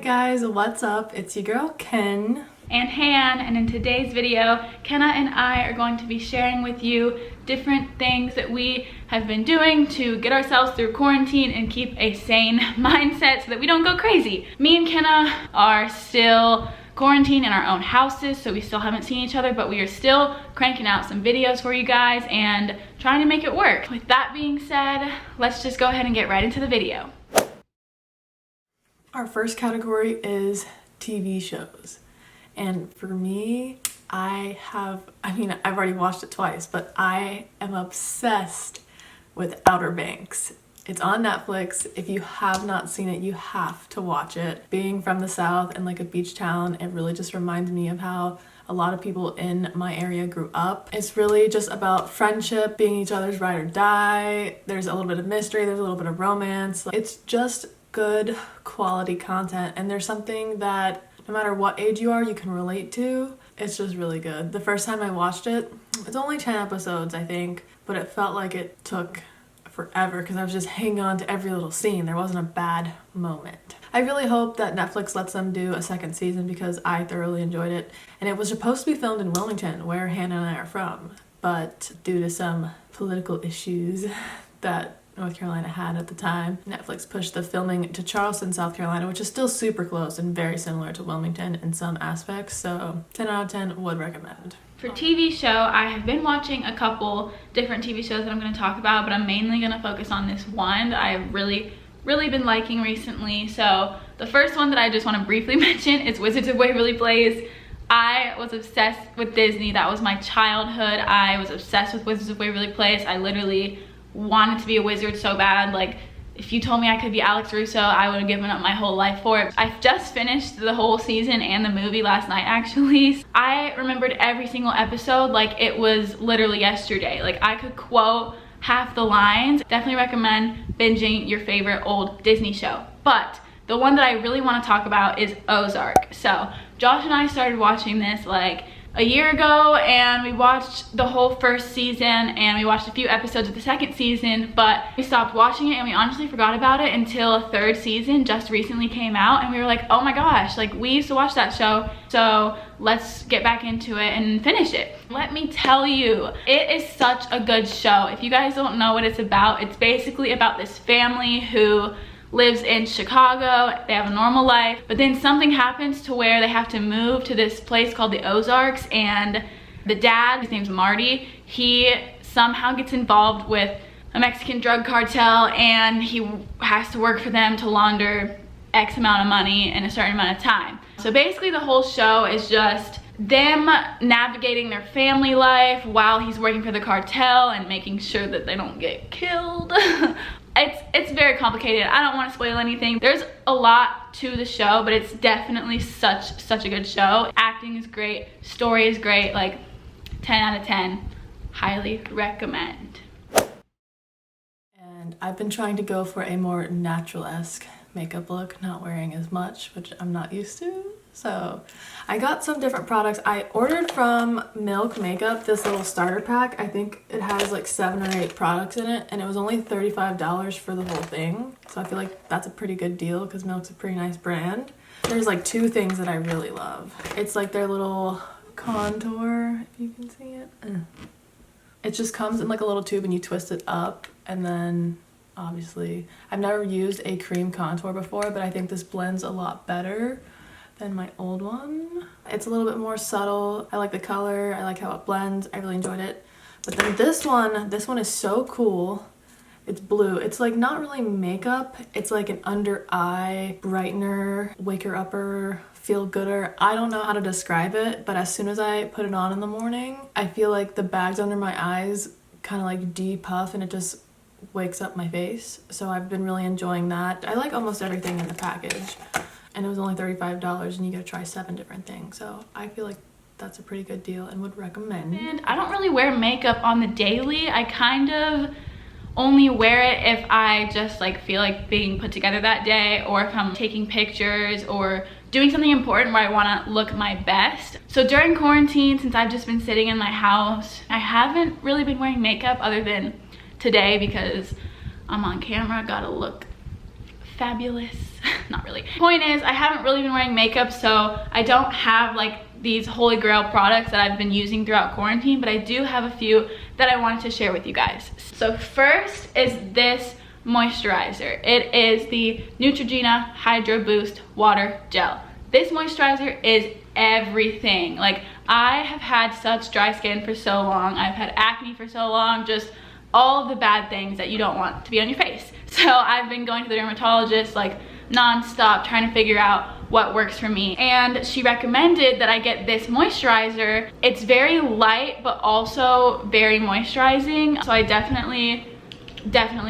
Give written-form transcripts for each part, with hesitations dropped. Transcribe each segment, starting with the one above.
guys, what's up? It's your girl Ken and Han, and in today's video, Kenna and I are going to be sharing with you different things that we have been doing to get ourselves through quarantine and keep a sane mindset so that we don't go crazy. Me and Kenna are still quarantined in our own houses, so we still haven't seen each other, but we are still cranking out some videos for you guys and trying to make it work. With that being said, let's just go ahead and get right into the video. Our first category is TV shows. And for me, I've already watched it twice, but I am obsessed with Outer Banks. It's on Netflix. If you have not seen it, you have to watch it. Being from the South and like a beach town, it really just reminds me of how a lot of people in my area grew up. It's really just about friendship, being each other's ride or die. There's a little bit of mystery, there's a little bit of romance. It's just good quality content, and there's something that no matter what age you are, you can relate to. It's just really good. The first time I watched it, it's only 10 episodes, I think, but it felt like it took forever because I was just hanging on to every little scene. There wasn't a bad moment. I really hope that Netflix lets them do a second season because I thoroughly enjoyed it. And it was supposed to be filmed in Wilmington, where Hannah and I are from, but due to some political issues that North Carolina had at the time, Netflix pushed the filming to Charleston, South Carolina, which is still super close and very similar to Wilmington in some aspects, so 10 out of 10 would recommend. For TV show, I have been watching a couple different TV shows that I'm going to talk about, but I'm mainly going to focus on this one that I've really been liking recently. So the first one that I just want to briefly mention is Wizards of Waverly Place. I was obsessed with Disney. That was my childhood. I was obsessed with Wizards of Waverly Place. I literally wanted to be a wizard so bad. Like, if you told me I could be Alex Russo, I would have given up my whole life for it. I just finished the whole season and the movie last night, actually. I remembered every single episode like it was literally yesterday. Like, I could quote half the lines. Definitely recommend binging your favorite old Disney show. But the one that I really want to talk about is Ozark. So Josh and I started watching this like a year ago, and we watched the whole first season and we watched a few episodes of the second season, but we stopped watching it and we honestly forgot about it until a third season just recently came out, and we were like, oh my gosh, like we used to watch that show, so let's get back into it and finish it. Let me tell you, it is such a good show. If you guys don't know what it's basically about this family who lives in Chicago. They have a normal life, but then something happens to where they have to move to this place called the Ozarks, and the dad, his name's Marty, he somehow gets involved with a Mexican drug cartel, and he has to work for them to launder X amount of money in a certain amount of time. So basically the whole show is just them navigating their family life while he's working for the cartel and making sure that they don't get killed. It's very complicated. I don't want to spoil anything. There's a lot to the show, but it's definitely such a good show. Acting is great, story is great, like 10 out of 10. Highly recommend. And I've been trying to go for a more natural-esque makeup look, not wearing as much, which I'm not used to. So I got some different products. I ordered from Milk Makeup this little starter pack. I think it has like 7 or 8 products in it, and it was only $35 for the whole thing. So I feel like that's a pretty good deal because Milk's a pretty nice brand. There's like 2 things that I really love. It's like their little contour, if you can see it. It just comes in like a little tube and you twist it up, and then obviously I've never used a cream contour before, but I think this blends a lot better than my old one. It's a little bit more subtle. I like the color, I like how it blends, I really enjoyed it. But then this one is so cool. It's blue. It's like not really makeup, it's like an under eye brightener, waker upper, feel gooder. I don't know how to describe it, but as soon as I put it on in the morning, I feel like the bags under my eyes kind of like depuff and it just wakes up my face. So I've been really enjoying that. I like almost everything in the package. And it was only $35 and you get to try 7 different things. So I feel like that's a pretty good deal and would recommend. And I don't really wear makeup on the daily. I kind of only wear it if I just like feel like being put together that day, or if I'm taking pictures or doing something important where I want to look my best. So during quarantine, since I've just been sitting in my house, I haven't really been wearing makeup other than today because I'm on camera, gotta look fabulous. Not really. Point is, I haven't really been wearing makeup, so I don't have like these holy grail products that I've been using throughout quarantine, but I do have a few that I wanted to share with you guys. So first is this moisturizer. It is the Neutrogena Hydro Boost Water Gel. This moisturizer is everything. Like, I have had such dry skin for so long. I've had acne for so long, just all of the bad things that you don't want to be on your face. So I've been going to the dermatologist like non-stop trying to figure out what works for me, and she recommended that I get this moisturizer. It's very light but also very moisturizing, so I definitely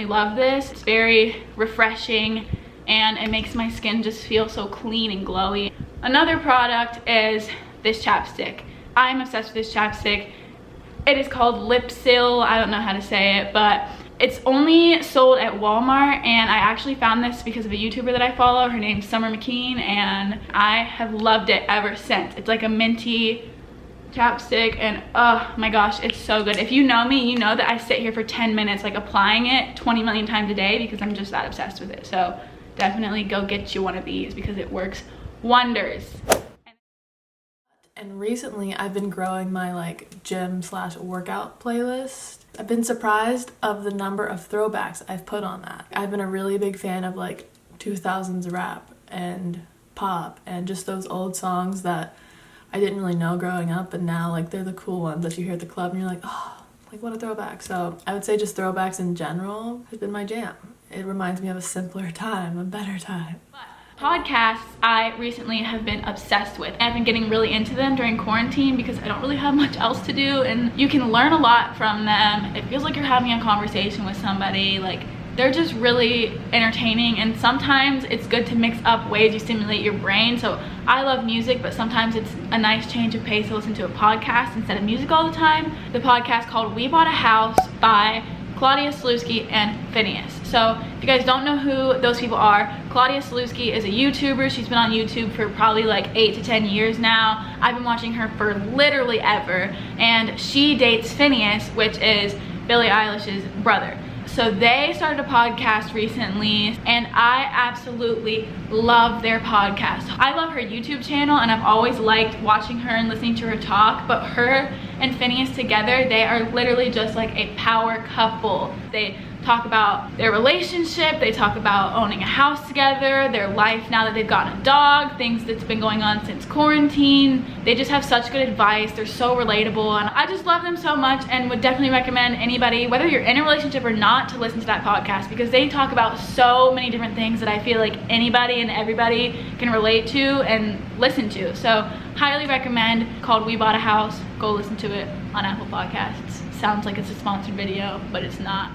love this. It's very refreshing and it makes my skin just feel so clean and glowy. Another product is this chapstick. I'm obsessed with this chapstick. It is called Lipsil. I don't know how to say it, but it's only sold at Walmart, and I actually found this because of a YouTuber that I follow. Her name's Summer McKean, and I have loved it ever since. It's like a minty chapstick, and oh my gosh, it's so good. If you know me, you know that I sit here for 10 minutes like applying it 20 million times a day because I'm just that obsessed with it. So definitely go get you one of these because it works wonders. And recently I've been growing my like gym/workout playlist. I've been surprised of the number of throwbacks I've put on that. I've been a really big fan of like 2000s rap and pop and just those old songs that I didn't really know growing up, but now like they're the cool ones that you hear at the club and you're like, oh, like what a throwback. So I would say just throwbacks in general has been my jam. It reminds me of a simpler time, a better time. Podcasts I recently have been obsessed with. I've been getting really into them during quarantine because I don't really have much else to do, and you can learn a lot from them. It feels like you're having a conversation with somebody. Like, they're just really entertaining, and sometimes it's good to mix up ways you stimulate your brain. So I love music, but sometimes it's a nice change of pace to listen to a podcast instead of music all the time. The podcast called We Bought a House by Claudia Sulewski and Phineas. So if you guys don't know who those people are, Claudia Sulewski is a YouTuber. She's been on YouTube for probably like 8 to 10 years now. I've been watching her for literally ever, and she dates Phineas, which is Billie Eilish's brother. So they started a podcast recently, and I absolutely love their podcast. I love her YouTube channel, and I've always liked watching her and listening to her talk, but her and Phineas together, they are literally just like a power couple. They talk about their relationship, they talk about owning a house together, their life now that they've gotten a dog, things that's been going on since quarantine. They just have such good advice. They're so relatable, and I just love them so much and would definitely recommend anybody, whether you're in a relationship or not, to listen to that podcast because they talk about so many different things that I feel like anybody and everybody can relate to and listen to. So highly recommend, called We Bought a House. Go listen to it on Apple Podcasts. Sounds like it's a sponsored video, but it's not.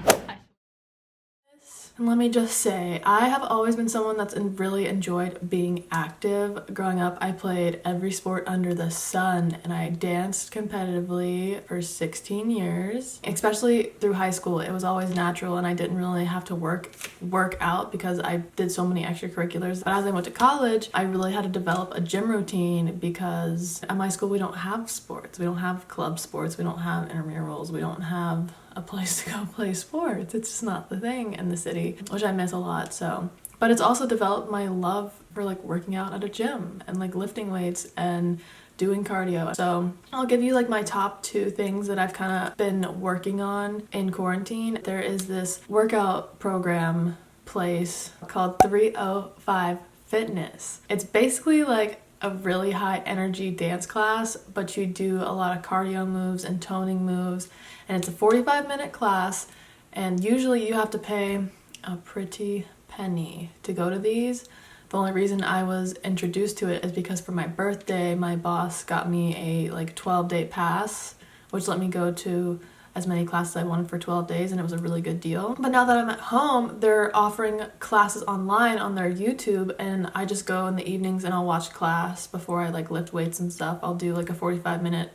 And let me just say, I have always been someone that's really enjoyed being active. Growing up, I played every sport under the sun, and I danced competitively for 16 years. Especially through high school, it was always natural, and I didn't really have to work out because I did so many extracurriculars. But as I went to college, I really had to develop a gym routine because at my school, we don't have sports. We don't have club sports. We don't have intramurals. We don't have a place to go play sports. It's just not the thing in the city, which I miss a lot. So, but it's also developed my love for like working out at a gym and like lifting weights and doing cardio. So I'll give you like my top 2 things that I've kind of been working on in quarantine. There is this workout program place called 305 Fitness. It's basically like a really high energy dance class, but you do a lot of cardio moves and toning moves, and it's a 45-minute class, and usually you have to pay a pretty penny to go to these. The only reason I was introduced to it is because for my birthday, my boss got me a like 12-day pass, which let me go to as many classes I wanted for 12 days, and it was a really good deal. But now that I'm at home, they're offering classes online on their YouTube, and I just go in the evenings and I'll watch class before I like lift weights and stuff. I'll do like a 45-minute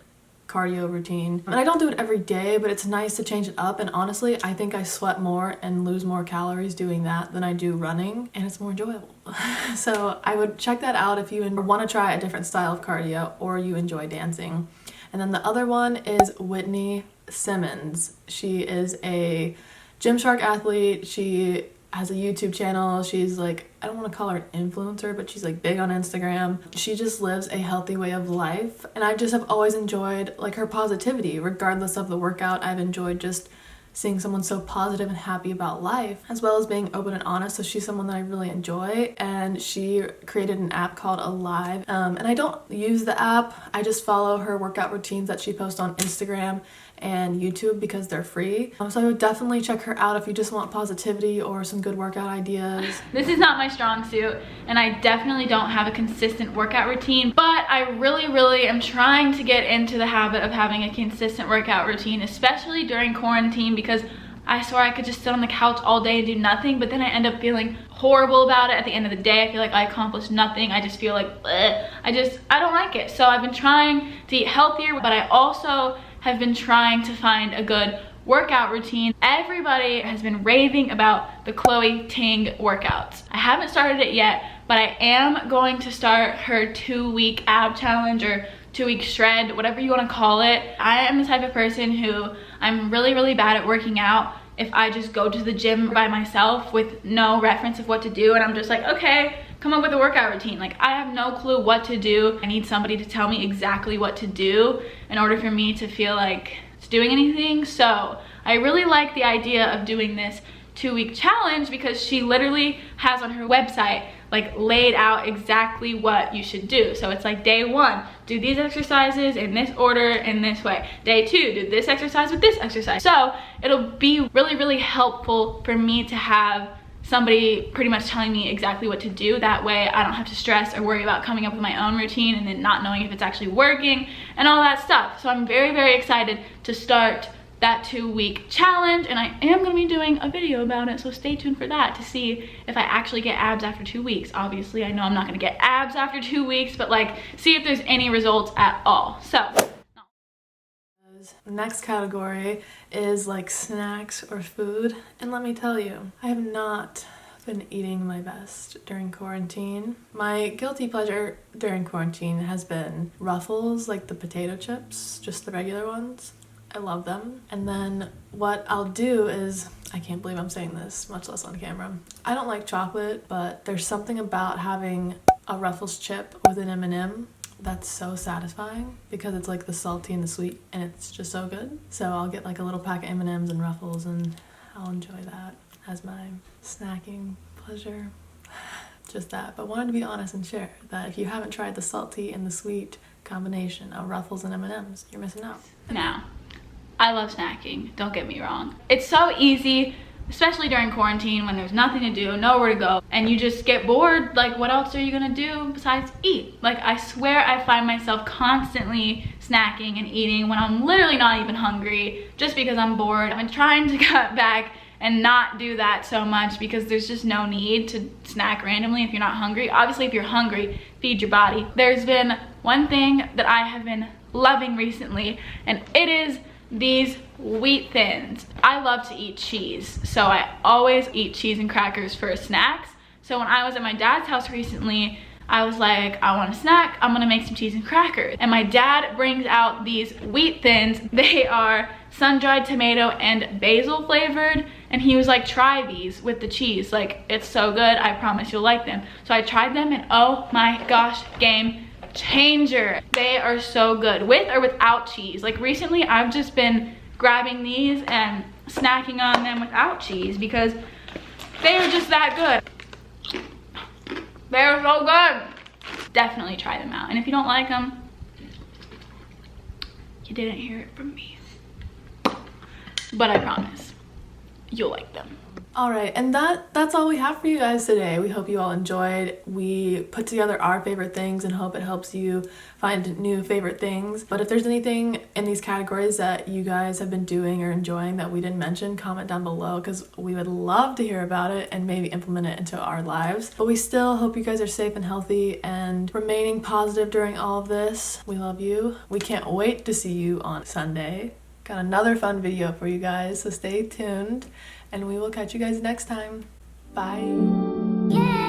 cardio routine. And I don't do it every day, but it's nice to change it up, and honestly, I think I sweat more and lose more calories doing that than I do running, and it's more enjoyable. So I would check that out if you want to try a different style of cardio or you enjoy dancing. And then the other one is Whitney Simmons. She is a Gymshark athlete. She has a YouTube channel. She's like, I don't want to call her an influencer, but she's like big on Instagram. She just lives a healthy way of life. And I just have always enjoyed like her positivity, regardless of the workout. I've enjoyed just seeing someone so positive and happy about life, as well as being open and honest. So she's someone that I really enjoy, and she created an app called Alive. And I don't use the app. I just follow her workout routines that she posts on Instagram and YouTube because they're free. So I would definitely check her out if you just want positivity or some good workout ideas. This is not my strong suit, and I definitely don't have a consistent workout routine, but I really am trying to get into the habit of having a consistent workout routine, especially during quarantine, because I swear I could just sit on the couch all day and do nothing, but then I end up feeling horrible about it at the end of the day. I feel like I accomplished nothing. I just feel like, bleh. I don't like it. So I've been trying to eat healthier, but I also have been trying to find a good workout routine. Everybody has been raving about the Chloe Ting workouts. I haven't started it yet, but I am going to start her 2-week ab challenge or 2-week shred, whatever you want to call it. I am the type of person who I'm really bad at working out if I just go to the gym by myself with no reference of what to do, and I'm just like, okay, come up with a workout routine. Like, I have no clue what to do. I need somebody to tell me exactly what to do in order for me to feel like it's doing anything. So I really like the idea of doing this 2-week challenge because she literally has on her website like laid out exactly what you should do. So it's like, day 1, do these exercises in this order, in this way. Day 2, do this exercise with this exercise. So it'll be really helpful for me to have somebody pretty much telling me exactly what to do. That way I don't have to stress or worry about coming up with my own routine and then not knowing if it's actually working and all that stuff. So I'm very excited to start that 2-week challenge, and I am going to be doing a video about it, so stay tuned for that to see if I actually get abs after 2 weeks. Obviously I know I'm not going to get abs after 2 weeks, but like, see if there's any results at all. So next category is like snacks or food, and let me tell you, I have not been eating my best during quarantine. My guilty pleasure during quarantine has been Ruffles, like the potato chips, just the regular ones. I love them. And then what I'll do is, I can't believe I'm saying this, much less on camera, I don't like chocolate, but there's something about having a Ruffles chip with an M&M that's so satisfying because it's like the salty and the sweet, and it's just so good. So I'll get like a little pack of M&Ms and Ruffles, and I'll enjoy that as my snacking pleasure. Just that. But wanted to be honest and share that if you haven't tried the salty and the sweet combination of Ruffles and M&Ms, you're missing out. Now, I love snacking, don't get me wrong. It's so easy, especially during quarantine when there's nothing to do, nowhere to go, and you just get bored. Like, what else are you gonna do besides eat? Like, I swear I find myself constantly snacking and eating when I'm literally not even hungry, just because I'm bored. I've been trying to cut back and not do that so much because there's just no need to snack randomly if you're not hungry. Obviously, if you're hungry, feed your body. There's been one thing that I have been loving recently, and it is these wheat thins. I love to eat cheese, so I always eat cheese and crackers for snacks. So when I was at my dad's house recently, I was like, I want a snack, I'm gonna make some cheese and crackers. And my dad brings out these wheat thins. They are sun-dried tomato and basil flavored, and he was like, try these with the cheese. Like, it's so good, I promise you'll like them. So I tried them, and oh my gosh, game changer. They are so good, with or without cheese. Like, recently I've just been grabbing these and snacking on them without cheese because they are just that good. They're so good. Definitely try them out, and if you don't like them, you didn't hear it from me, but I promise you'll like them. All right, and that's all we have for you guys today. We hope you all enjoyed. We put together our favorite things and hope it helps you find new favorite things. But if there's anything in these categories that you guys have been doing or enjoying that we didn't mention, comment down below because we would love to hear about it and maybe implement it into our lives. But we still hope you guys are safe and healthy and remaining positive during all of this. We love you. We can't wait to see you on Sunday. Got another fun video for you guys, so stay tuned. And we will catch you guys next time. Bye. Yeah.